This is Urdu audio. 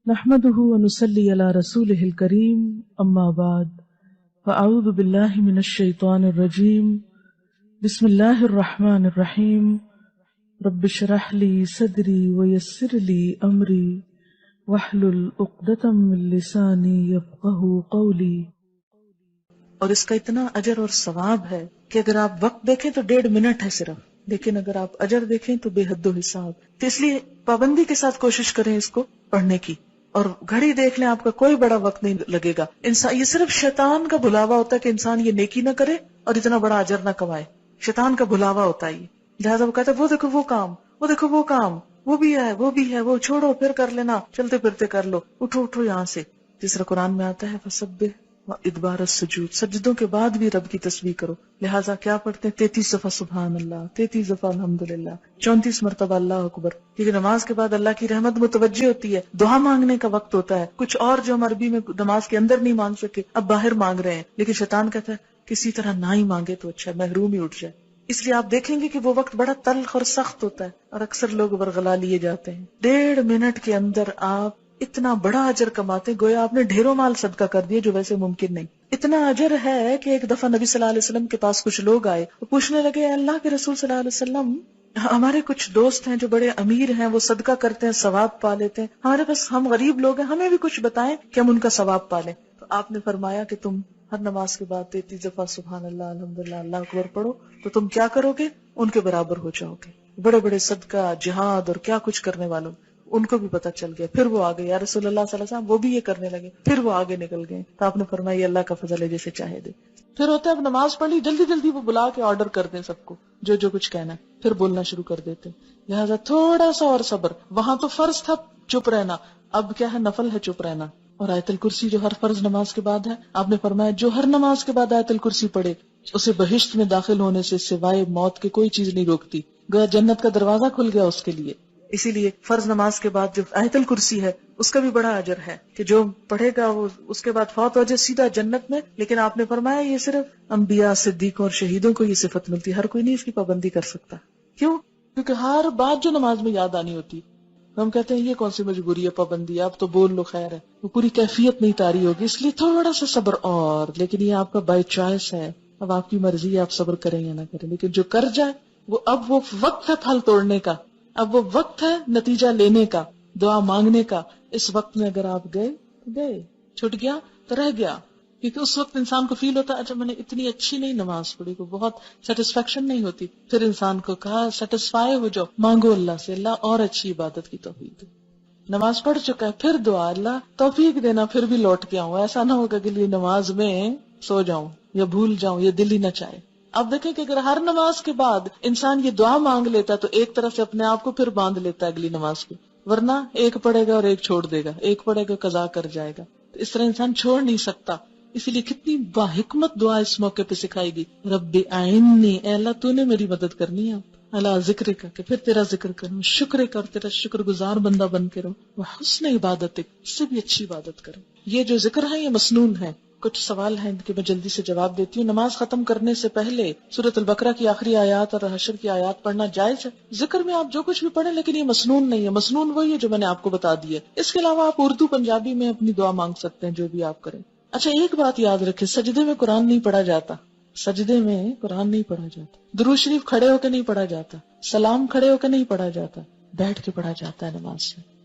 نحمده ونصلي على رسوله الكريم اما بعد فاعوذ بالله من الشيطان الرجيم بسم الله الرحمن الرحيم رب اشرح لي صدري ويسر لي امري واحلل عقدة من لساني يفقهوا قولي. اور اس کا اتنا اجر اور ثواب ہے کہ اگر آپ وقت دیکھیں تو 1.5 منٹ ہے صرف، لیکن اگر آپ اجر دیکھیں تو بے حد و حساب. تو اس لیے پابندی کے ساتھ کوشش کریں اس کو پڑھنے کی، اور گھڑی دیکھ لیں، آپ کا کوئی بڑا وقت نہیں لگے گا. انسان، یہ صرف شیطان کا بھلاوا ہوتا ہے کہ انسان یہ نیکی نہ کرے اور اتنا بڑا اجر نہ کمائے. شیطان کا بھلاوا ہوتا ہے یہ، لہٰذا وہ کہتا ہے وہ دیکھو وہ کام، وہ دیکھو وہ کام، وہ بھی ہے وہ بھی ہے، وہ چھوڑو پھر کر لینا، چلتے پھرتے کر لو، اٹھو اٹھو یہاں سے. تیسرا قرآن میں آتا ہے فسبح ادبار السجود، سجدوں کے بعد بھی رب کی تسبیح کرو. لہٰذا کیا پڑھتے ہیں؟ 33 دفعہ سبحان اللہ، 33 دفعہ الحمدللہ، 34 مرتبہ اللہ اکبر. کیونکہ نماز کے بعد اللہ کی رحمت متوجہ ہوتی ہے، دعا مانگنے کا وقت ہوتا ہے. کچھ اور جو ہم عربی میں نماز کے اندر نہیں مانگ سکے اب باہر مانگ رہے ہیں، لیکن شیطان کہتا ہے کسی طرح نہ ہی مانگے تو اچھا ہے، محروم ہی اٹھ جائے. اس لیے آپ دیکھیں گے کہ وہ وقت بڑا تلخ اور سخت ہوتا ہے، اور اکثر لوگ برگلا لیے جاتے ہیں. 1.5 منٹ کے اندر آپ اتنا بڑا اجر کماتے، گویا آپ نے ڈھیروں مال صدقہ کر دیا جو ویسے ممکن نہیں. اتنا اجر ہے کہ ایک دفعہ نبی صلی اللہ علیہ وسلم کے پاس کچھ لوگ آئے، وہ پوچھنے لگے اللہ کے رسول صلی اللہ علیہ وسلم، ہمارے کچھ دوست ہیں جو بڑے امیر ہیں، وہ صدقہ کرتے ہیں ثواب پا لیتے ہیں، ہمارے پاس ہم غریب لوگ ہیں، ہمیں بھی کچھ بتائیں کہ ہم ان کا ثواب پا لیں. تو آپ نے فرمایا کہ تم ہر نماز کے بعد 33 دفعہ سبحان اللہ الحمدللہ اللہ اکبر پڑھو تو تم کیا کرو گے؟ ان کے برابر ہو جاؤ گے. بڑے بڑے صدقہ، جہاد اور کیا کچھ کرنے والوں، ان کو بھی پتہ چل گیا. پھر وہ آگے یا رسول اللہ صلی اللہ علیہ وسلم، وہ بھی یہ کرنے لگے، پھر وہ آگے نکل گئے. تو آپ نے فرمایا یہ اللہ کا فضل ہے، جیسے چاہے دے. پھر ہوتا ہے اب نماز پڑھ لی، جلدی جلدی وہ بلا کے آرڈر کر دیں سب کو جو جو کچھ کہنا ہے، پھر بولنا شروع کر دیتے. لہٰذا تھوڑا سا اور صبر. وہاں تو فرض تھا چپ رہنا، اب کیا ہے؟ نفل ہے چپ رہنا. اور آیت الکرسی جو ہر فرض نماز کے بعد ہے، آپ نے فرمایا جو ہر نماز کے بعد آیت الکرسی پڑھے اسے بہشت میں داخل ہونے سے سوائے موت کے کوئی چیز نہیں روکتی. گویا جنت کا دروازہ کھل گیا اس کے لیے. اسی لیے فرض نماز کے بعد جو آیت الکرسی ہے اس کا بھی بڑا اجر ہے کہ جو پڑھے گا وہ اس کے بعد فوت ہو جائے سیدھا جنت میں. لیکن آپ نے فرمایا یہ صرف انبیاء، صدیقوں اور شہیدوں کو یہ صفت ملتی ہے، ہر کوئی نہیں اس کی پابندی کر سکتا. کیوں؟ کیونکہ ہر بات جو نماز میں یاد آنی ہوتی، ہم کہتے ہیں یہ کون سی مجبوری ہے، پابندی ہے، اب تو بول لو خیر ہے، وہ پوری کیفیت نہیں تاری ہوگی. اس لیے تھوڑا سا صبر اور، لیکن یہ آپ کا بائی چوائس ہے، اب آپ کی مرضی ہے آپ صبر کریں یا نہ کریں. لیکن جو کر جائے وہ اب وہ وقت ہے پھل توڑنے کا، اب وہ وقت ہے نتیجہ لینے کا، دعا مانگنے کا. اس وقت میں اگر آپ گئے چھٹ گیا تو رہ گیا. کیونکہ اس وقت انسان کو فیل ہوتا ہے اچھا میں نے اتنی اچھی نہیں نماز پڑھی، کو بہت سیٹسفیکشن نہیں ہوتی. پھر انسان کو کہا سیٹسفائی ہو جاؤ، مانگو اللہ سے اللہ اور اچھی عبادت کی توفیق دے. نماز پڑھ چکا ہے پھر دعا اللہ توفیق دینا پھر بھی لوٹ کے آؤں. ایسا نہ ہوگا کہ لیے نماز میں سو جاؤں یا بھول جاؤں یا دل ہی نہ چاہے. اب دیکھیں کہ اگر ہر نماز کے بعد انسان یہ دعا مانگ لیتا ہے تو ایک طرف سے اپنے آپ کو پھر باندھ لیتا ہے اگلی نماز کو، ورنہ ایک پڑھے گا اور ایک چھوڑ دے گا، ایک پڑھے گا قضا کر جائے گا. تو اس طرح انسان چھوڑ نہیں سکتا. اسی لیے کتنی باحکمت دعا اس موقع پہ سکھائی گئی، رب اعینی، اے اللہ تو نے میری مدد کرنی ہے، اللہ ذکر کا کہ پھر تیرا ذکر کروں، شکر کر تیرا شکر گزار بندہ بن کے رہو، وہ حسن عبادت اس سے بھی اچھی عبادت کرو. یہ جو ذکر ہے یہ مسنون ہے. کچھ سوال ہیں ان کے میں جلدی سے جواب دیتی ہوں. نماز ختم کرنے سے پہلے سورۃ البقرہ کی آخری آیات اور حشر کی آیات پڑھنا جائز ہے؟ ذکر میں آپ جو کچھ بھی پڑھیں، لیکن یہ مسنون نہیں ہے. مسنون وہی ہے جو میں نے آپ کو بتا دی ہے. اس کے علاوہ آپ اردو پنجابی میں اپنی دعا مانگ سکتے ہیں جو بھی آپ کریں. اچھا ایک بات یاد رکھیں، سجدے میں قرآن نہیں پڑھا جاتا، سجدے میں قرآن نہیں پڑھا جاتا. درود شریف کھڑے ہو کے نہیں پڑھا جاتا، سلام کھڑے ہو کے نہیں پڑھا جاتا، بیٹھ کے پڑھا جاتا ہے نماز میں.